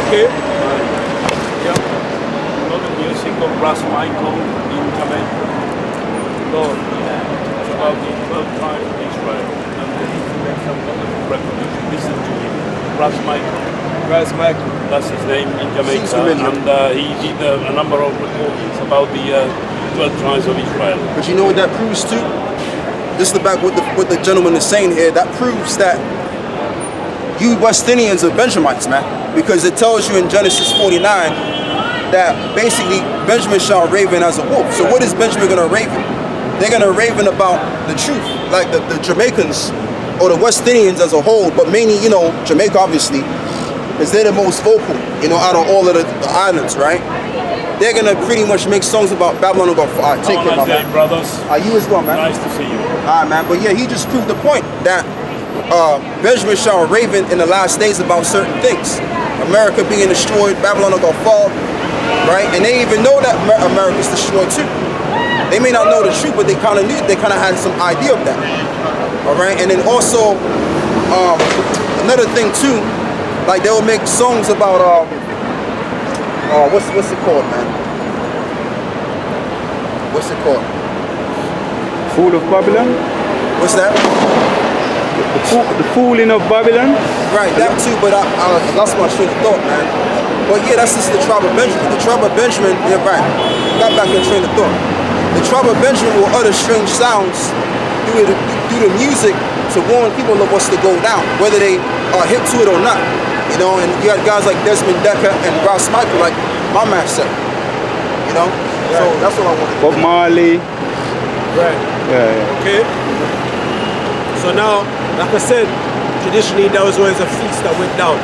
Okay. Yeah. Know the music of Brass Michael in Jamaica. No. It's about the 12 tribes of Israel. And he makes some wonderful recognition. Listen to him. Brass Michael. Brass Michael. That's his name in Jamaica. And he did a number of recordings about the 12 tribes of Israel. But you know what that proves too? This is about what the gentleman is saying here. That proves that you West Indians are Benjamites, man. Because it tells you in Genesis 49 that basically Benjamin shall raven as a wolf. So what is Benjamin going to raven? They're going to raven about the truth. Like the Jamaicans or the West Indians as a whole, but mainly, you know, Jamaica obviously, because they're the most vocal, you know, out of all of the islands, right? They're going to pretty much make songs about Babylon and go, take care, my man. Brothers. You as well, man. Nice to see you. All right, man. But yeah, he just proved the point that Benjamin shall raven in the last days about certain things. America being destroyed, Babylon will fall, right? And they even know that America's destroyed too. They may not know the truth, but they kind of knew, they kind of had some idea of that. All right, and then also another thing too, like they will make songs about what's it called, man? What's it called? Fool of Babylon? What's that? The fooling of Babylon? Right, that too, but I lost my train of thought, man. But yeah, that's just the tribe of Benjamin. The tribe of Benjamin, yeah, right. Got back in train of thought. The tribe of Benjamin will utter strange sounds through the music to warn people of what's to go down, whether they are hip to it or not. You know, and you got guys like Desmond Decker and Ross Michael, like my man said. You know? Right. So that's what I want to do. Bob Marley. Right. Yeah. Okay. So now, like I said, traditionally there was always a feast that went down.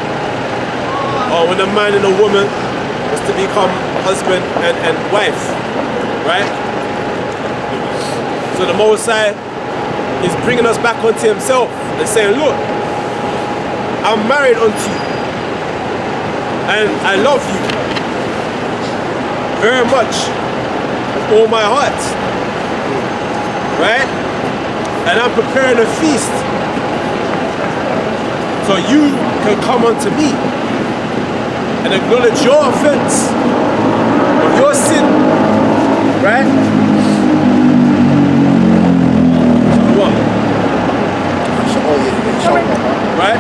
Or when a man and a woman was to become husband and wife. Right? So the Most High is bringing us back onto himself and saying, look, I'm married unto you. And I love you very much with all my heart. Right? And I'm preparing a feast so you can come unto me and acknowledge your offense of your sin. Right? What? Right?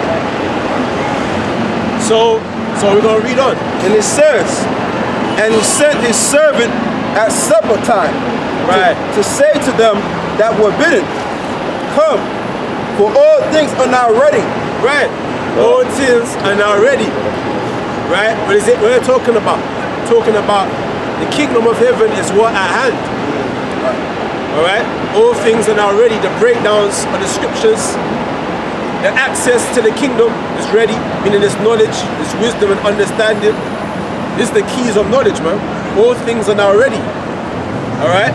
So we're going to read on. And it says, and he sent his servant at supper time, right, to say to them that were bidden, come, for all things are now ready. Right. All things are now ready. Right? What is it? What are they talking about? Talking about the kingdom of heaven is what at hand. Alright? All things are now ready. The breakdowns of the scriptures, the access to the kingdom is ready, meaning this knowledge, this wisdom and understanding. This is the keys of knowledge, man. All things are now ready. Alright?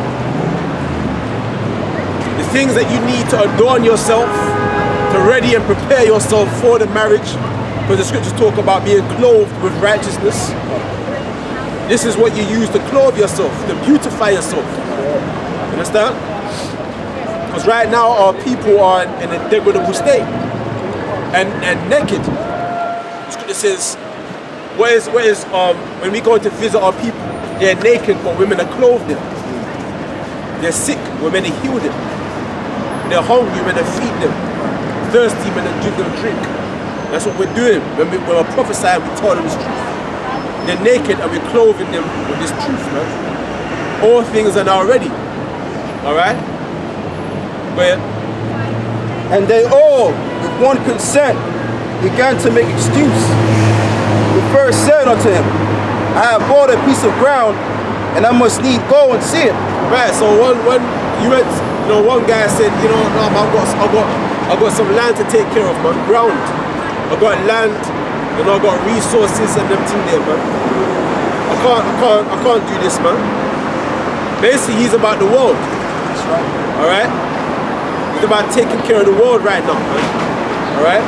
The things that you need to adorn yourself, to ready and prepare yourself for the marriage, because the scriptures talk about being clothed with righteousness. This is what you use to clothe yourself, to beautify yourself. You understand? Because right now our people are in a degradable state and naked. The scripture says, what is when we go to visit our people, they're naked, but women are clothed them. They're sick, we're meant to heal them. They're hungry, we're meant to feed them. Thirsty, we're meant to give them drink. That's what we're doing. When we're prophesying, we tell them this truth. They're naked and we're clothing them with this truth, man. All things are now ready. Alright? But and they all, with one consent, began to make excuse. The first said unto him, I have bought a piece of ground, and I must need go and see it. Right, so one guy said, you know, no, I got some land to take care of, man. Ground. I got land, you know, I got resources and everything there, man. I can't do this, man. Basically, he's about the world. That's right. Alright? He's about taking care of the world right now, man. Alright?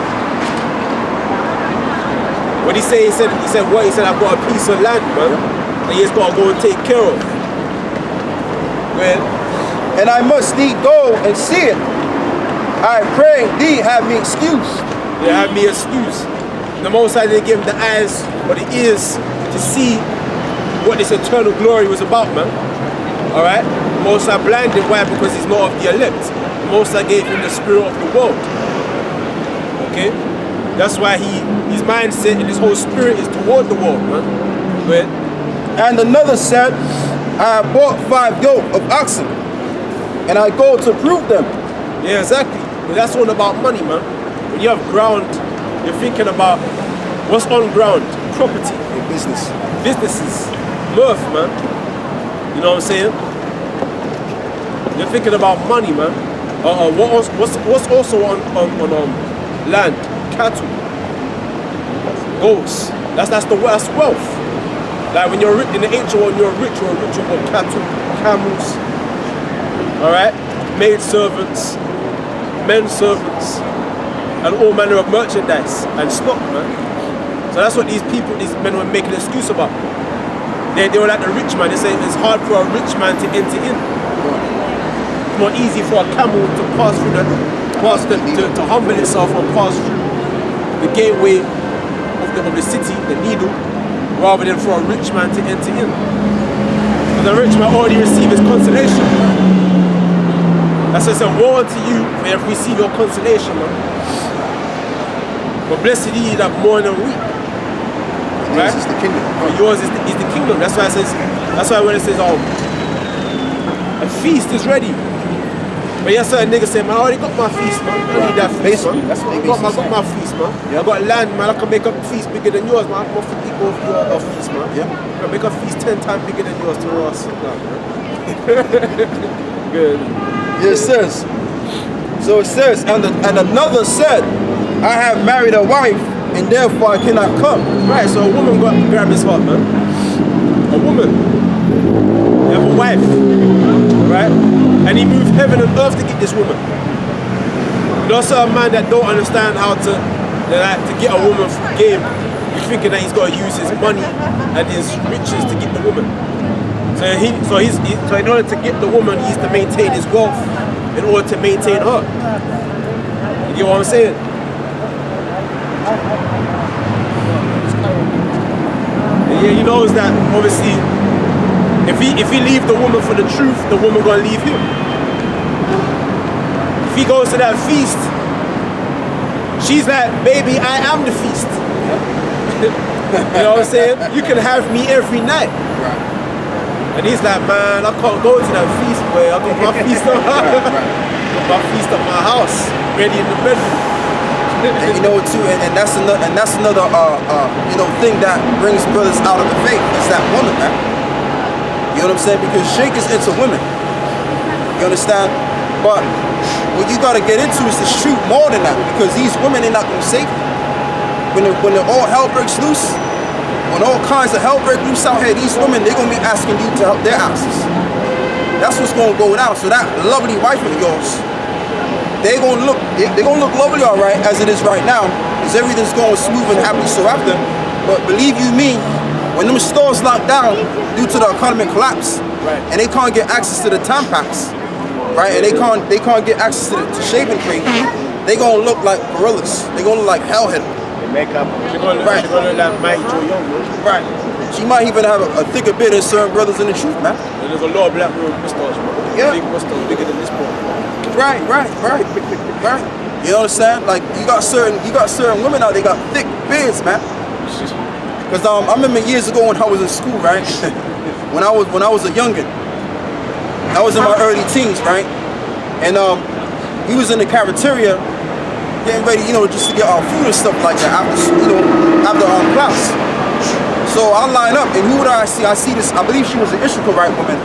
What he said? He said, what? He said, I've got a piece of land, man, that he's got to go and take care of. Well, and I must need go and see it. I pray thee have me excuse. Yeah, have me excuse. The Most High didn't give him the eyes or the ears to see what this eternal glory was about, man. Alright? The Most High blinded. Why? Because he's not of the elect. The Most High gave him the spirit of the world. Okay? That's why his mindset and his whole spirit is toward the world, man. Go ahead. And another said, I bought 5 yoke of oxen, and I go to prove them. Yeah, exactly. But that's all about money, man. When you have ground, you're thinking about what's on ground, property, Your business. businesses, mirth, man. You know what I'm saying? You're thinking about money, man. What's also on land, cattle, goats. That's wealth. Like when you're in the ancient world, you're rich on cattle, camels. All right, maid servants, men servants, and all manner of merchandise and stock, man. So that's what these men were making an excuse about. They were like the rich man. They say it's hard for a rich man to enter in. It's more easy for a camel to pass through to humble itself and pass through the gateway of the city, the needle, rather than for a rich man to enter in. Because the rich man already received his consolation. That's why I said, woe unto you for you have received your consolation, man. But blessed ye that mourn and weep. Right? Yours is the kingdom. But yours is the kingdom. That's why it says. That's why when it says, a feast is ready. But yes, certain niggas say, man, I already got my feast, man. I don't need that feast, man. That's what I got my feast, man. Yeah. I got land, man. I can make a feast bigger than yours, man. I can offer people a feast, man. Yeah. I can make a feast 10 times bigger than yours to us. Good. Yeah, it says. So it says, and another said, I have married a wife, and therefore I cannot come. Right, so a woman got to grab his heart, man. A woman. You have a wife, right? And he moved heaven and earth to get this woman. You also a man that don't understand how to get a woman from game. He's thinking that he's got to use his money and his riches to get the woman. So in order to get the woman, he has to maintain his wealth in order to maintain her. You get what I'm saying? And yeah, he knows that obviously if he leave the woman for the truth, the woman gonna leave him. If he goes to that feast, she's like, baby, I am the feast. You know what I'm saying? You can have me every night. And he's like, man, I can't go to that feast, boy. I got my feast on my feast at my house, ready in the bedroom. And you know too, and that's another thing that brings brothers out of the faith is that woman, man. You know what I'm saying? Because Sheikh is into women. You understand? But what you gotta get into is the truth more than that, because these women are not gonna save you. When all hell breaks loose, when all kinds of hell break loose out here, these women, they're gonna be asking you to help their asses. That's what's gonna go down. So that lovely wife of yours, they're gonna look lovely, all right, as it is right now, because everything's going smooth and happy so after. But believe you me, when them stores lock down due to the economic collapse, right, and they can't get access to the Tampax, right, and they can't get access to the shaving cream, they gonna look like gorillas. They gonna look like hellhead. Makeup. They're gonna look like Mike Joe Young, right? She might even have a thicker bit than certain brothers in the truth, man. And there's a lot of black women mustache, man. Yeah. Big mustache, bigger than this boy. Right. You know what I'm saying? Like you got certain women out, they got thick beards, man. Cause I remember years ago when I was in school, right? when I was a youngin, I was in my early teens, right? And we was in the cafeteria getting ready, just to get our food and stuff like that after class. So I line up, and who would I see? I see this. I believe she was an Ishmaelite woman,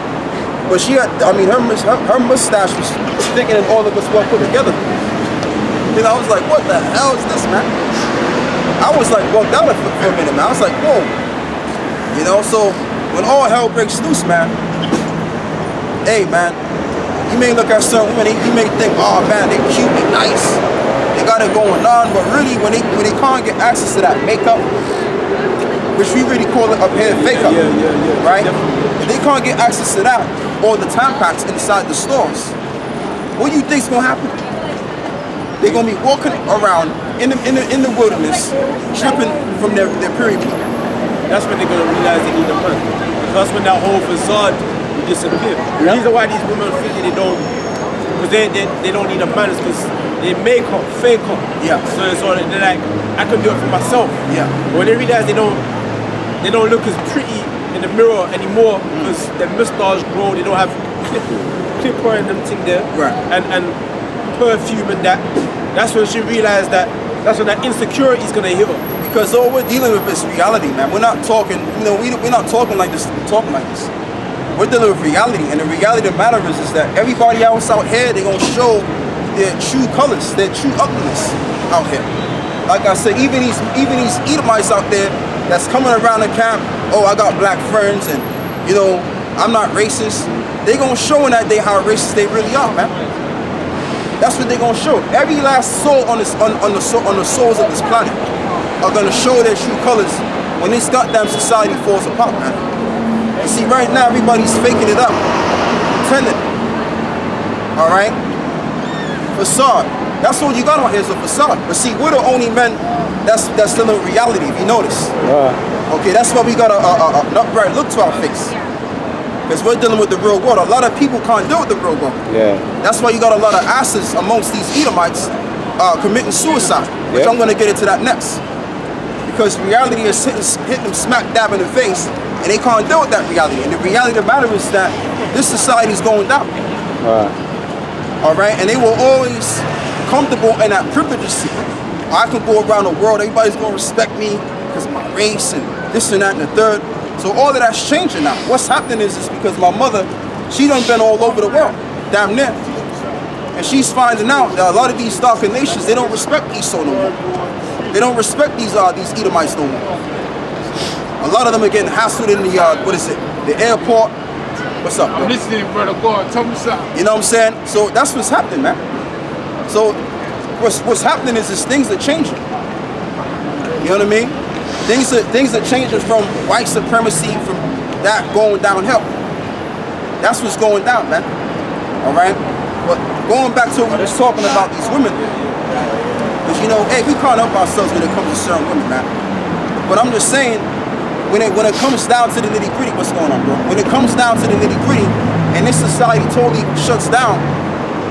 but she had, her mustache was thicker than all of us well put together. And I was like, what the hell is this, man? I was like bugged out for a minute, man. I was like, whoa. So when all hell breaks loose, man, hey, man, you may look at certain women, you may think, oh, man, they cute, they nice, they got it going on, but really, when they can't get access to that makeup, which we really call it up here makeup, right? Definitely. If they can't get access to that, or the Tampax inside the stores, what do you think's gonna happen? They're gonna be walking around in the wilderness, tripping from their period blood. That's when they're gonna realize they need a man. That's when that whole facade will disappear. The reason why these women think they don't, because they don't need a man is because they make up, fake up. Yeah. So it's all they're like, I can do it for myself. Yeah. But when they realize they don't look as pretty in the mirror anymore because their mustache grow, they don't have clipper and them thing there. Right. And perfume and that. That's when she realized that's when that insecurity is gonna hit her. Because all we're dealing with is reality, man. We're not talking, we're not talking like this. We're talking like this. We're dealing with reality, and the reality of the matter is that everybody else out here, they're gonna show their true colors, their true ugliness out here. Like I said, even these Edomites out there that's coming around the camp. Oh, I got black friends, and I'm not racist. They gonna show in that day how racist they really are, man. That's what they're gonna show. Every last soul on the souls of this planet are gonna show their true colors when this goddamn society falls apart, man. You see, right now everybody's faking it up, pretending. All right, facade. That's all you got on here is a facade. But see, we're the only men that's still in reality. If you notice, okay, that's why we got an upright look to our face. Because we're dealing with the real world. A lot of people can't deal with the real world. Yeah. That's why you got a lot of asses amongst these Edomites committing suicide, which I'm going to get into that next. Because reality is hitting them smack dab in the face, and they can't deal with that reality. And the reality of the matter is that this society is going down. All right? And they were always comfortable in that privileged seat. I can go around the world, everybody's going to respect me because of my race and this and that and the third. So all of that's changing now. What's happening is because my mother, she done been all over the world, damn near. And she's finding out that a lot of these darker nations, they don't respect Esau no more. They don't respect these Edomites no more. A lot of them are getting hassled in the, the airport. What's up, bro? I'm listening, brother. Go on, tell me something. You know what I'm saying? So that's what's happening, man. So what's happening is things are changing. You know what I mean? Things are changing from white supremacy, from that going downhill. That's what's going down, man. All right? But going back to what we was talking about these women, because hey, we can't help ourselves when it comes to certain women, man. But I'm just saying, when it comes down to the nitty gritty, what's going on, bro? When it comes down to the nitty gritty, and this society totally shuts down,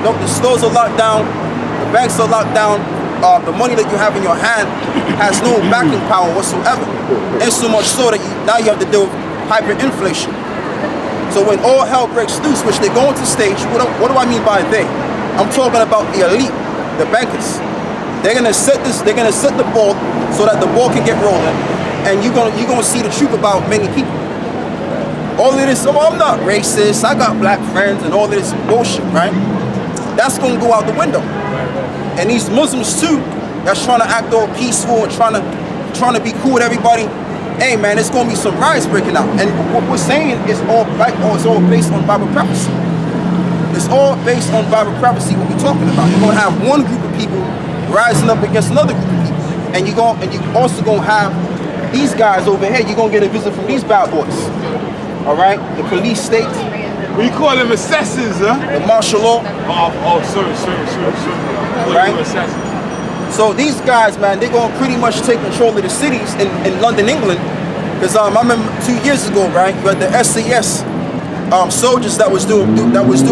the stores are locked down, the banks are locked down. The money that you have in your hand has no backing power whatsoever. And so much so that now you have to deal with hyperinflation. So when all hell breaks loose, which they go into stage, what do I mean by they? I'm talking about the elite, the bankers. They're gonna set the ball so that the ball can get rolling, and you're gonna see the truth about many people. All of this, I'm not racist, I got black friends and all of this bullshit, right? That's gonna go out the window. And these Muslims too, that's trying to act all peaceful and trying to be cool with everybody. Hey man, there's gonna be some riots breaking out. And what we're saying is it's all based on Bible prophecy. It's all based on Bible prophecy. What we're talking about. You're gonna have one group of people rising up against another group of people, and you also gonna have these guys over here. You're gonna get a visit from these bad boys. All right, the police state. We call them assassins, huh? The martial law. Sorry. Right? So these guys, man, they're gonna pretty much take control of the cities in London, England. Because I remember 2 years ago, right? You had the SAS soldiers that was doing drills.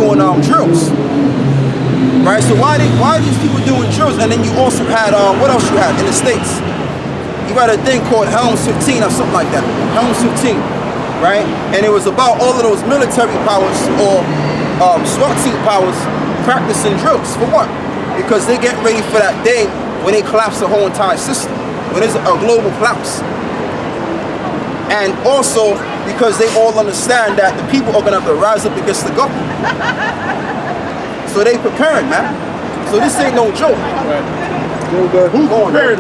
Right? So why are these people doing drills? And then you also had what else you had in the States? You had a thing called Helms 15 or something like that. Helms 15. Right? And it was about all of those military powers or SWAT team powers practicing drills. For what? Because they get ready for that day when they collapse the whole entire system, when there's a global collapse. And also because they all understand that the people are going to have to rise up against the government. So they preparing, man. So this ain't no joke. Who prepared?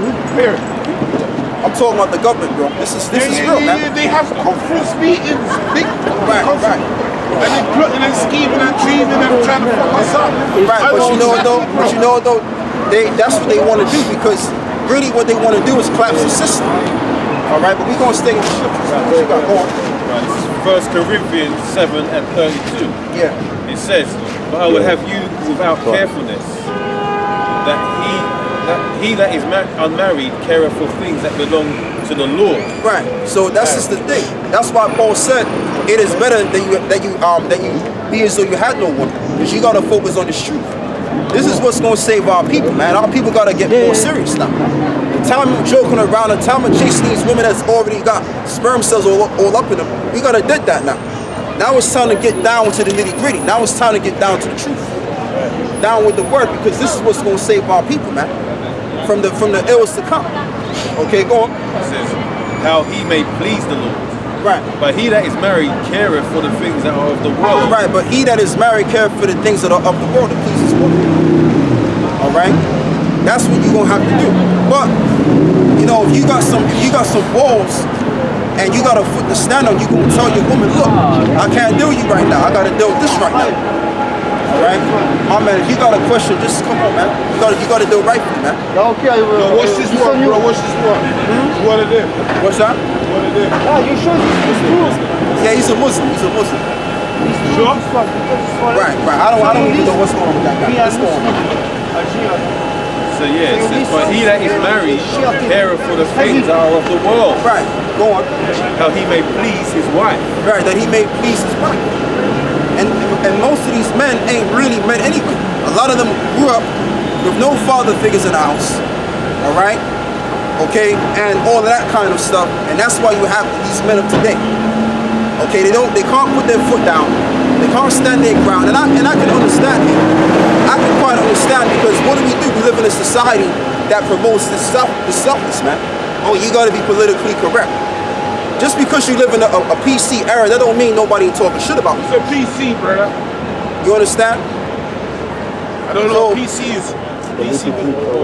I'm talking about the government, bro. This is real, man. They have conference meetings, big Right. And they're plotting and scheming and dreaming and trying to fuck us up. Right, but you know what though? That's what they want to do, because really what they want to do is collapse the system. All right, but we're going to stay in the scriptures. What you got going? Right, 1 Corinthians 7 and 32. Yeah. It says, but I will have you without carefulness, that he he that is unmarried careth for things that belong to the Lord. Right. So that's just the thing. That's why Paul said it is better that you be as though you had no woman, because you gotta focus on this truth. This is what's gonna save our people, man. Our people gotta get more serious now. The time of joking around, the time of chasing these women that's already got sperm cells all up in them, we gotta did that now. Now it's time to get down to the nitty gritty. Now it's time to get down to the truth. Down with the word, because this is what's gonna save our people, man. From the ills to come. Okay, go on. It says, how he may please the Lord. Right. But he that is married careth for the things that are of the world. Right, but he that is married careth for the things that are of the world to please his woman. Alright? That's what you're gonna have to do. But, you know, if you got some walls and you got a foot to stand on, you gonna tell your woman, look, I can't deal with you right now. I gotta deal with this right now. Alright? My man, if you got a question, just come on, man. You gotta do it right for me, man. Okay, yo, watch this one, bro. Watch this one. It's one of them. What's that? One of them. You sure it's true? Yeah, he's a Muslim. He's a Muslim. Sure? Right. I don't even know what's going on with that guy. What's going on? So yeah, it says, but he that is married careth for the things that are of the world. Right. Go on. How he may please his wife. Right, that he may please his wife. And most of these men ain't really men anyway. A lot of them grew up with no father figures in the house. Alright? Okay? And all of that kind of stuff. And that's why you have these men of today. Okay, they can't put their foot down. They can't stand their ground. And I can understand it. I can quite understand, because what do? We live in a society that promotes this selfless, man. Oh, you gotta be politically correct. Just because you live in a PC era, that don't mean nobody ain't talking shit about you. It's a PC, brother. You understand? I don't know what PC is. PC.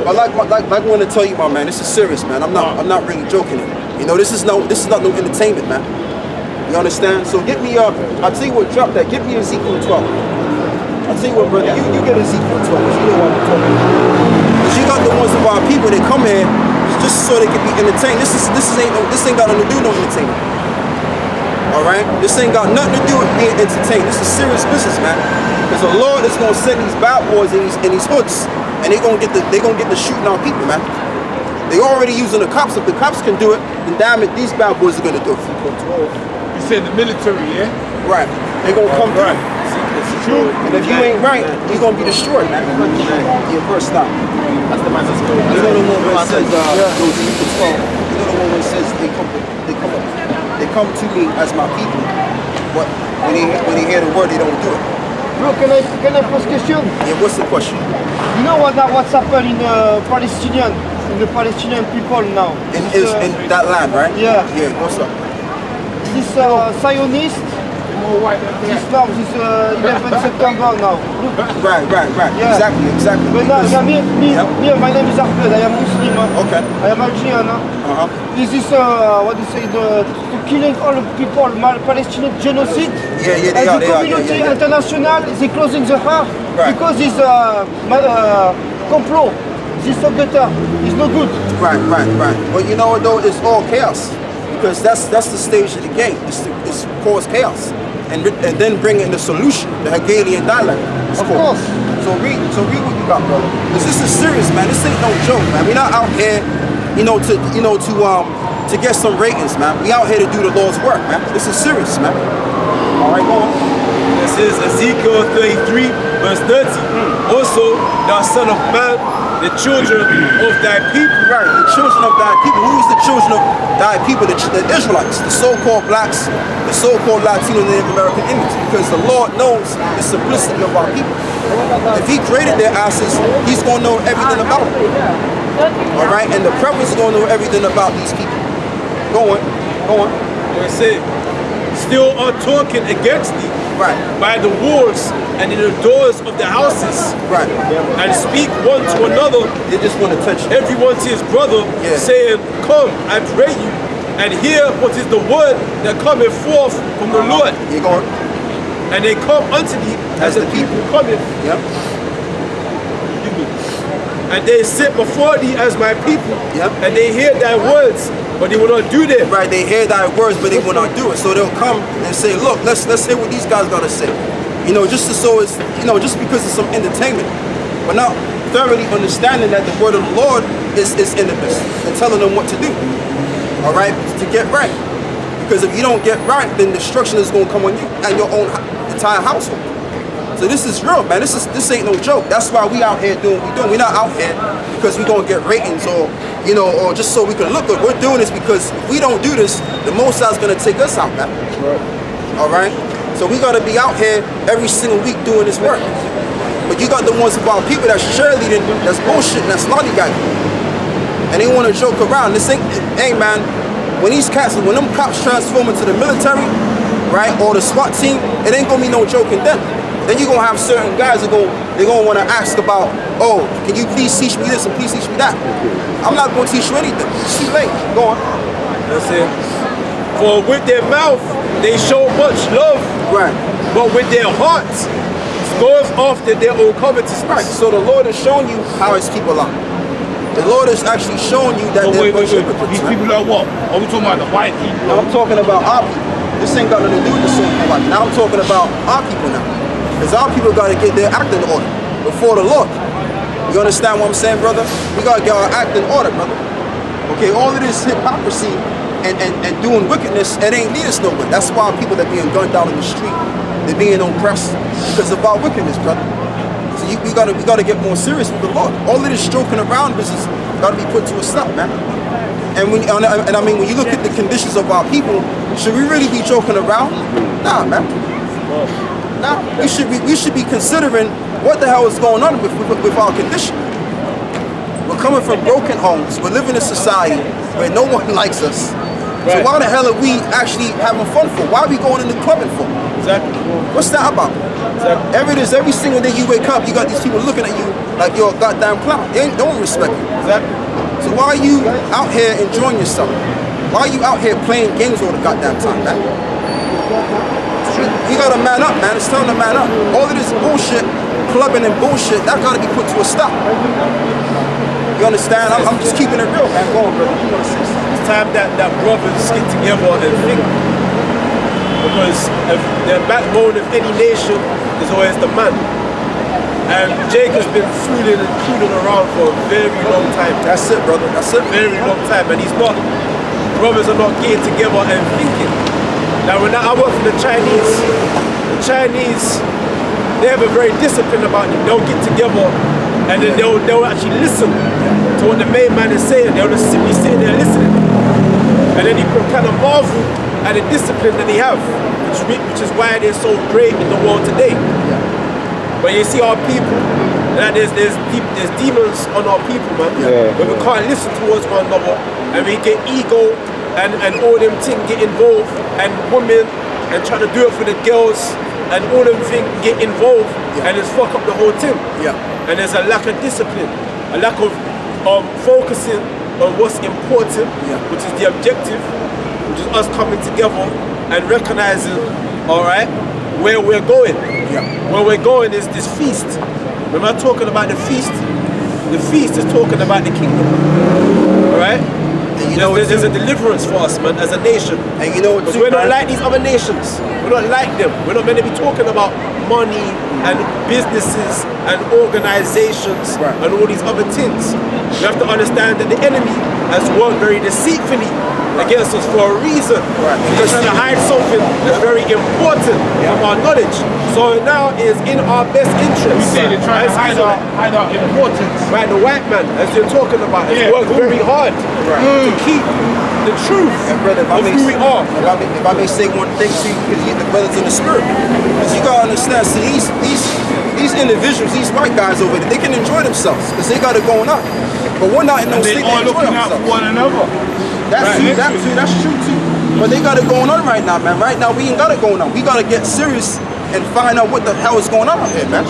But like I want to tell you, my man, this is serious, man. I'm not really joking. You know, this is not no entertainment, man. You understand? So get me I'll tell you what, drop that. Get me Ezekiel 12. I'll tell you what, brother, you get Ezekiel 12, because you know what I'm talking about. Because you got the ones of our people that come here just so they can be entertained. This ain't got nothing to do with no entertainment. Alright? This ain't got nothing to do with being entertained. This is serious business, man. Because the Lord is gonna send these bad boys in these hoods, and they gonna get the shooting our people, man. They already using the cops. If the cops can do it, then damn it, these bad boys are gonna do it. You said the military, yeah? Right. They gonna come through. It's true. And if you ain't right, you're gonna be destroyed, man. Your first stop. That's the man's story. You know the one where it says, those people 12. You know the one where it says they come to me as my people, but when they hear the word, they don't do it. Bro, can I pose question? Yeah, what's the question? You know what's happened in the Palestinian people now? In that land, right? Yeah. Yeah, what's up? This Zionist, this 11 September now. Look. Right. Yeah. Exactly. But now, me, my name is Ahmed. I am Muslim. Okay. I am Algerian. This is the killing all of people, Palestinian genocide. Yeah, they and are. the community international, they closing the heart, Right. because it's complot. This is better. It's no good. Right. But you know what though? It's all chaos, because that's the stage of the game. It's cause chaos, and then bring in the solution, the Hegelian dialect. Of course. So read what you got, brother. Because this is serious, man. This ain't no joke, man. We're not out here, to get some ratings, man. We out here to do the Lord's work, man. This is serious, man. All right, go on. This is Ezekiel 33, verse 30. Also, thou son of man, the children of thy people. Right, the children of thy people. Who is the children of thy people? The Israelites, the so-called blacks, the so-called Latino Native American Indians. Because the Lord knows the simplicity of our people. If he created their asses, he's going to know everything about them. All right, and the preppers are going to know everything about these people. Go on. Where it said, still are talking against thee. Right. By the walls and in the doors of the houses. Right. And speak one to another. They just want attention. Everyone to his brother, Yeah. saying, come, I pray you, and hear what is the word that cometh forth from the Lord. You going? And they come unto thee as the people cometh. Yep. And they sit before thee as my people. Yep. And they hear thy words, but they will not do them. Right, they hear thy words, but they will not do it. So they'll come and say, look, let's hear what these guys gotta say. Just because it's some entertainment. But now, thoroughly understanding that the word of the Lord is in the midst and telling them what to do. All right, to get right. Because if you don't get right, then destruction is going to come on you and your own entire household. So this is real, man. This ain't no joke. That's why we out here doing what we doing. We're not out here because we're going to get ratings or, you know, or just so we can look good. We're doing this because if we don't do this, the Most High is going to take us out, man. Right. All right? So we got to be out here every single week doing this work. But you got the ones of our people that's cheerleading, that's bullshit, that's lollygagging. And they want to joke around. This ain't, hey, man, when them cops transform into the military, right, or the SWAT team, it ain't gonna be no joking then. Then you're gonna have certain guys that they're gonna wanna ask about, oh, can you please teach me this and please teach me that? I'm not gonna teach you anything. It's too late. Go on. That's it. For with their mouth, they show much love. Right. But with their hearts, goes after their own covetousness. Right. So the Lord has shown you how his people are. The Lord is actually showing you that they're wait. These people are what? Are we talking about the white people? Now I'm talking about our people. This ain't got nothing to do with the so-called white. Now I'm talking about our people now. Because our people got to get their act in order before the Lord. You understand what I'm saying, brother? We got to get our act in order, brother. Okay, all of this hypocrisy and doing wickedness, it ain't lead us nowhere. That's why people that being gunned down in the street, they're being oppressed because of our wickedness, brother. So we gotta get more serious with the Lord. All of this joking around business gotta be put to a stop, man. And I mean, when you look at the conditions of our people, should we really be joking around? Nah, man. Nah, we should be considering what the hell is going on with our condition. We're coming from broken homes. We're living in a society where no one likes us. Right. So why the hell are we actually having fun for? Why are we going in the clubbing for? Exactly. What's that about? Exactly. Every single day you wake up, you got these people looking at you like you're a goddamn clown. They don't respect you. Exactly. So why are you out here enjoying yourself? Why are you out here playing games all the goddamn time, man? You gotta man up, man. It's time to man up. All of this bullshit, clubbing and bullshit, that gotta be put to a stop. You understand? I'm just keeping it real, man. Go on, brother. It's time that brothers get together and think. Because the backbone of any nation is always the man. And Jacob's been fooling around for a very long time. That's it, brother. That's it. Very long time. And brothers are not getting together and thinking. Now when I work for the Chinese, they have a very discipline about them. They'll get together and then they'll actually listen to what the main man is saying. They'll just simply sit there listening. And then you can kind of marvel at the discipline that they have, which is why they're so great in the world today. Yeah. But you see our people, that there's demons on our people, man. Yeah. But we can't listen towards one another, and we get ego and all them things get involved, and women and trying to do it for the girls, and all them things get involved, and it's fuck up the whole thing. Yeah. And there's a lack of discipline, a lack of focusing on what's important, which is the objective, which is us coming together and recognizing, all right, where we're going. Yeah. Where we're going is this feast. When we're talking about the feast is talking about the kingdom. All right? And you know there's a deliverance for us, man, as a nation. And you know what? Because we're not like these other nations. We're not like them. We're not meant to be talking about money and businesses and organizations and all these other things. You have to understand that the enemy has worked very deceitfully against us for a reason. He's trying to hide something that's very important from our knowledge. So now it is in our best interest. You say they're trying to hide our importance. Right, the white man, as you're talking about, has worked very hard to keep the truth brother, of who we are. If I may say one thing to you, because you the brothers in the spirit. Because you gotta understand, see, these individuals, these white guys over there, they can enjoy themselves because they got it going on. But we're not in no state to enjoy looking out for one another. That's true too. But they got it going on right now, man. Right now we ain't got it going on. We gotta get serious and find out what the hell is going on out here, man.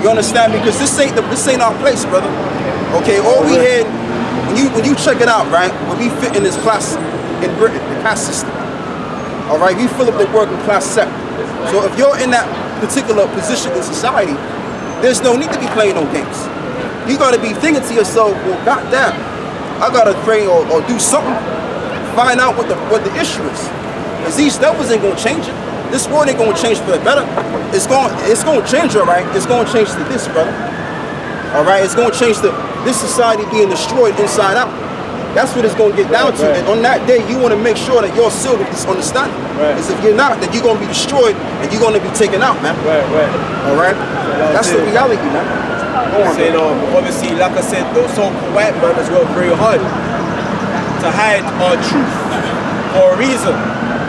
You understand? Because this ain't our place, brother. Okay, all we had, when you check it out, right, when we fit in this class in Britain, the caste system. All right, we fill up the working class sector. So if you're in that particular position in society, there's no need to be playing no games. You gotta be thinking to yourself, well, goddamn, I gotta pray or do something. Find out what the issue is. Because these devils ain't gonna change it. This world ain't gonna change for the better. It's gonna change, all right. It's gonna change to this, brother. All right, it's going to change this society being destroyed inside out. That's what it's going to get down to. And on that day, you want to make sure that you're sealed with this understanding. Because if you're not, then you're going to be destroyed and you're going to be taken out, man. All right? That's the reality, man. Saying, obviously, like I said, those so-called white men has worked very hard to hide our truth for a reason.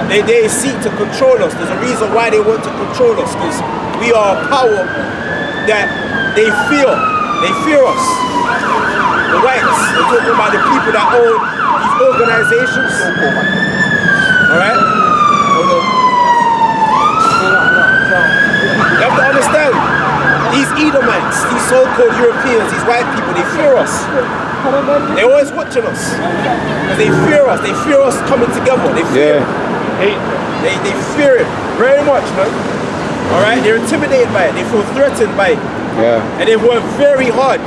They seek to control us. There's a reason why they want to control us, because we are a power that they fear. They fear us. The whites, they're talking about the people that own these organizations. Alright? Hold on. You have to understand, these Edomites, these so-called Europeans, these white people, they fear us. They're always watching us. Because they fear us. They fear us coming together. They fear it. They fear it very much, man. Alright? They're intimidated by it. They feel threatened by it. And they work very hard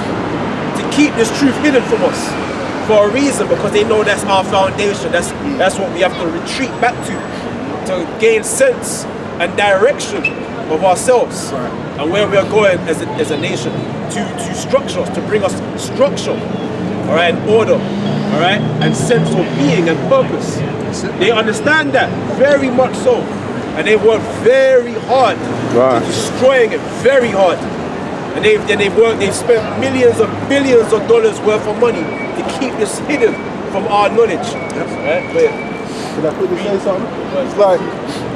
to keep this truth hidden from us for a reason, because they know that's our foundation. That's what we have to retreat back to gain sense and direction of ourselves and where we are going as a nation, to structure us, to bring us structure, all right, and order, all right, and sense of being and purpose. They understand that very much so, and they work very hard to destroying it very hard. And they've spent millions of billions of dollars worth of money to keep this hidden from our knowledge. Right? Can I quickly say something? It's like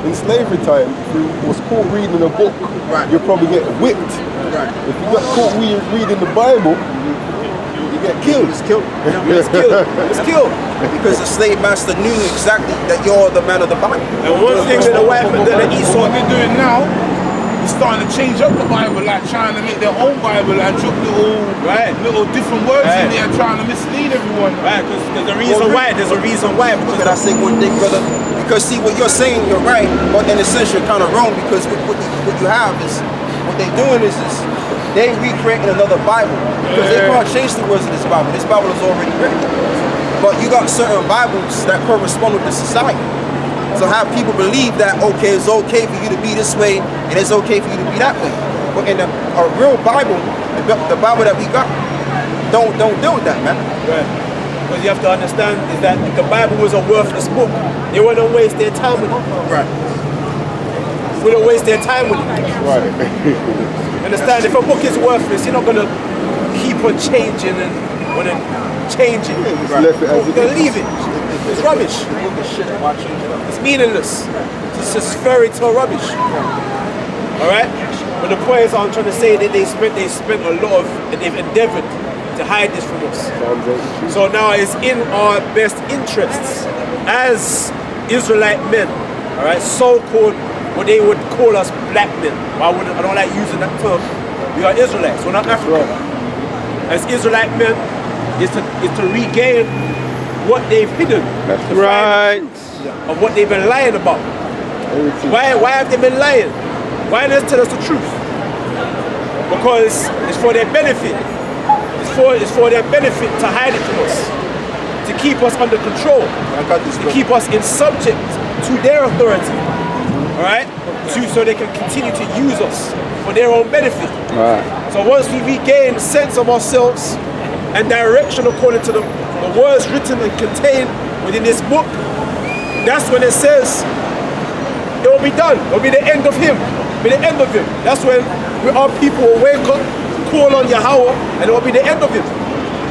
in slavery time, if you was caught reading a book, you'd probably get whipped. If you got caught reading the Bible, you get killed. It's killed. It's killed. It's killed. Because the slave master knew exactly that you're the man of the Bible. And one thing that the white man did, Esau, What they're doing now, starting to change up the Bible, like trying to make their own Bible and drop little different words in there, trying to mislead everyone. Right, because there's a reason why. There's a reason why. Could I say one thing, brother? Because see, what you're saying, you're right, but in a sense you're kind of wrong, because what you have is, what they're doing is they recreating another Bible, because they can't change the words of this Bible. This Bible is already written. But you got certain Bibles that correspond with the society. So have people believe that, okay, it's okay for you to be this way, and it's okay for you to be that way. But in a real Bible, the Bible that we got, don't deal with that, man. Right. Because you have to understand is that the Bible was a worthless book. They wouldn't waste their time with it. Right. Wouldn't waste their time with it. Right. Understand? If a book is worthless, you're not gonna keep on changing and wanna change it. Left it as You're gonna leave it. It's rubbish. It's meaningless. It's just fairy tale rubbish. All right. But the point is, I'm trying to say that they spent a lot of, and they've endeavored to hide this from us. So now it's in our best interests as Israelite men. All right. So-called, what they would call us black men. I don't like using that term. We are Israelites. We're not African. As Israelite men, is to regain what they've hidden. That's right. Of what they've been lying about. Why have they been lying? Why not tell us the truth? Because it's for their benefit. It's for their benefit to hide it from us. To keep us under control. To keep us in subject to their authority. Alright? So they can continue to use us for their own benefit. So once we regain sense of ourselves and direction according to the words written and contained within this book, that's when it says it will be done. It will be the end of him. It will be the end of him. That's when our people will wake up, call on Yahweh, and it will be the end of him.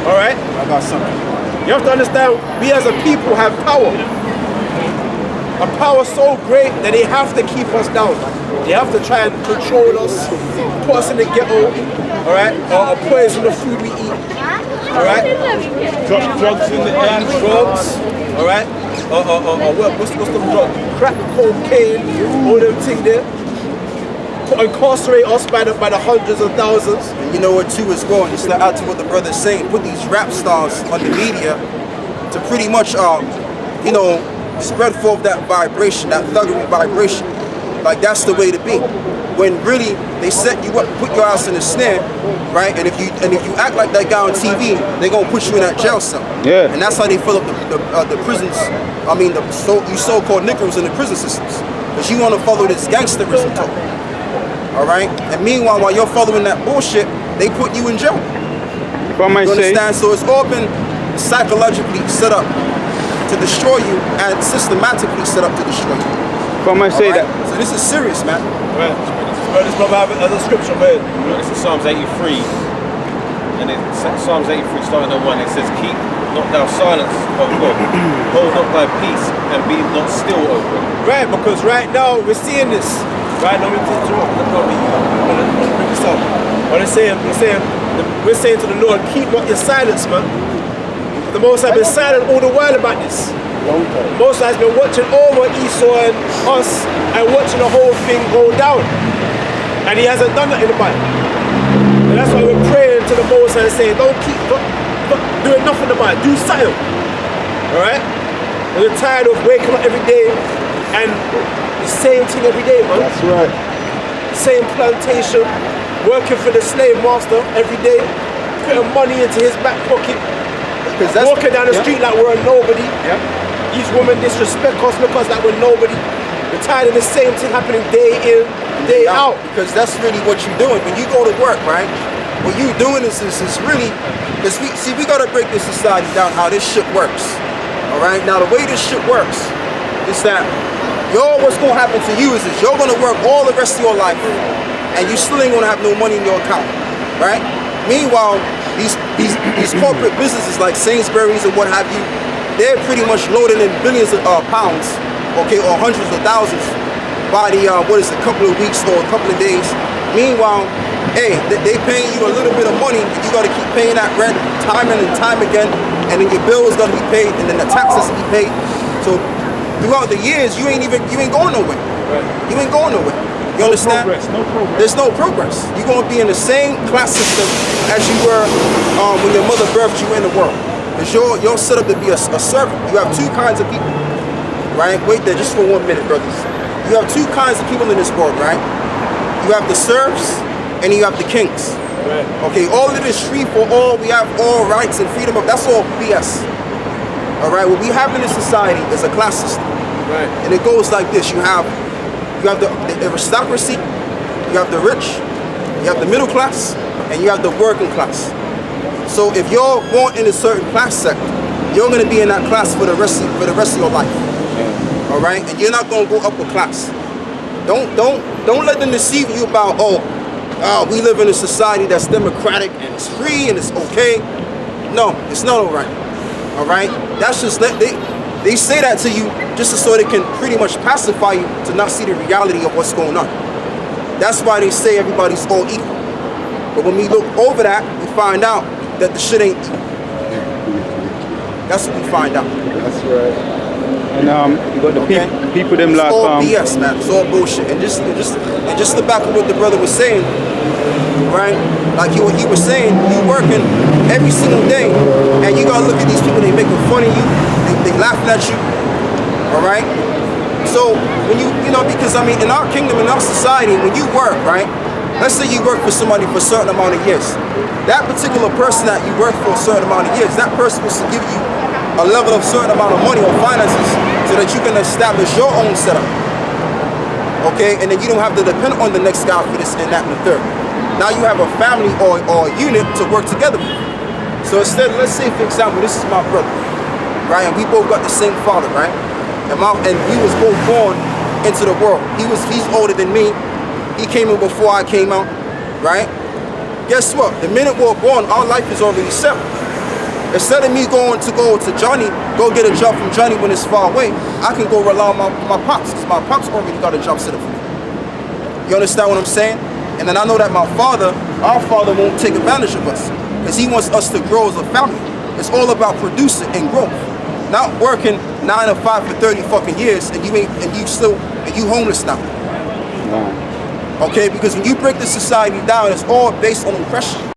Alright? I got something. You have to understand, we as a people have power. A power so great that they have to keep us down. They have to try and control us, put us in the ghetto, alright? Or poison the food we eat. Alright? Drugs in the air. Drugs, alright? What's the drug? Crack cocaine, all them things there. Incarcerate us by the hundreds of thousands. And you know what too is going? Just to add to what the brother's saying, put these rap stars on the media to pretty much spread forth that vibration, that thuggery vibration. Like that's the way to be. When really they set you up, put your ass in a snare, right? And if you act like that guy on TV, they're gonna put you in that jail cell. Yeah. And that's how they fill up the prisons. I mean, you so-called niggers in the prison systems, because you want to follow this gangsterism talk. All right. And meanwhile, while you're following that bullshit, they put you in jail. If I might You say, understand? So it's all been psychologically set up to destroy you and systematically set up to destroy you. if I might say Alright? that, So this is serious, man. Right. This brother have it as a scripture, man. This is Psalms 83, and Psalms 83 starting at 1, it says, keep not thou silence, O God, hold not thy peace, and be not still, O God. Right, because right now we're seeing this. Right now we're interrupting the brother. I'm gonna bring this up. But we're saying to the Lord, keep not your silence, man. The Most High has been silent all the while about this. Long time. The Most High has been watching over Esau and us and watching the whole thing go down. And he hasn't done that in the Bible. And that's why we're praying to the Most High and saying, don't keep doing nothing about it. Do something. Alright? We're tired of waking up every day and the same thing every day, man. That's right. Same plantation, working for the slave master every day, putting money into his back pocket, walking down the street like we're a nobody. These women disrespect us because like we're nobody. We're tired of the same thing happening day in, day out. Because that's really what you're doing. When you go to work, right? What you're doing is really, because we gotta break this society down how this shit works. Alright? Now the way this shit works is that what's gonna happen to you is you're gonna work all the rest of your life and you still ain't gonna have no money in your account. Right? Meanwhile, these corporate businesses like Sainsbury's and what have you, they're pretty much loading in billions of pounds, okay, or hundreds of thousands by the couple of weeks or a couple of days. Meanwhile, hey, they paying you a little bit of money, but you gotta keep paying that rent time and time again, and then your bills gotta be paid, and then the taxes be paid. So throughout the years, you ain't going nowhere. You ain't going nowhere. You understand? No progress. There's no progress. You're gonna be in the same class system as you were when your mother birthed you in the world. Because you're set up to be a servant. You have two kinds of people, right? Wait there just for 1 minute, brothers. You have two kinds of people in this world, right? You have the serfs and you have the kings. Right. Okay, all of this free for all, we have all rights and freedom of, that's all BS. All right, what we have in this society is a class system. Right. And it goes like this. You have the aristocracy, you have the rich, you have the middle class, and you have the working class. So if you're born in a certain class sector, you're gonna be in that class for the rest of your life. All right, and you're not gonna go upper class. Don't let them deceive you about we live in a society that's democratic and it's free and it's okay. No, it's not all right. All right, that's just they say that to you just so they can pretty much pacify you to not see the reality of what's going on. That's why they say everybody's all equal. But when we look over that, we find out that the shit ain't equal. That's what we find out. That's right. and you got the people them it's like all BS, man. It's all bullshit. And just to back up what the brother was saying, right? Like he was saying, you working every single day, and you gotta look at these people. They making fun of you. They laughing at you. All right. So when because I mean, in our kingdom, in our society, when you work, right? Let's say you work for somebody for a certain amount of years. That particular person that you work for a certain amount of years, that person was to give you a level of certain amount of money or finances so that you can establish your own setup. Okay, and then you don't have to depend on the next guy for this and that and the third. Now you have a family or a unit to work together with. So instead, let's say for example, this is my brother, right? And we both got the same father, right? And we was both born into the world. He's older than me. He came in before I came out, right? Guess what? The minute we're born, our life is already set. Instead of me going to Johnny, go get a job from Johnny when it's far away, I can go rely on my pops, because my pops already got a job set up for me. You understand what I'm saying? And then I know that our father won't take advantage of us, because he wants us to grow as a family. It's all about producing and growth. Not working 9 to 5 for 30 fucking years and you homeless now. Wow. Okay, because when you break the society down, it's all based on oppression.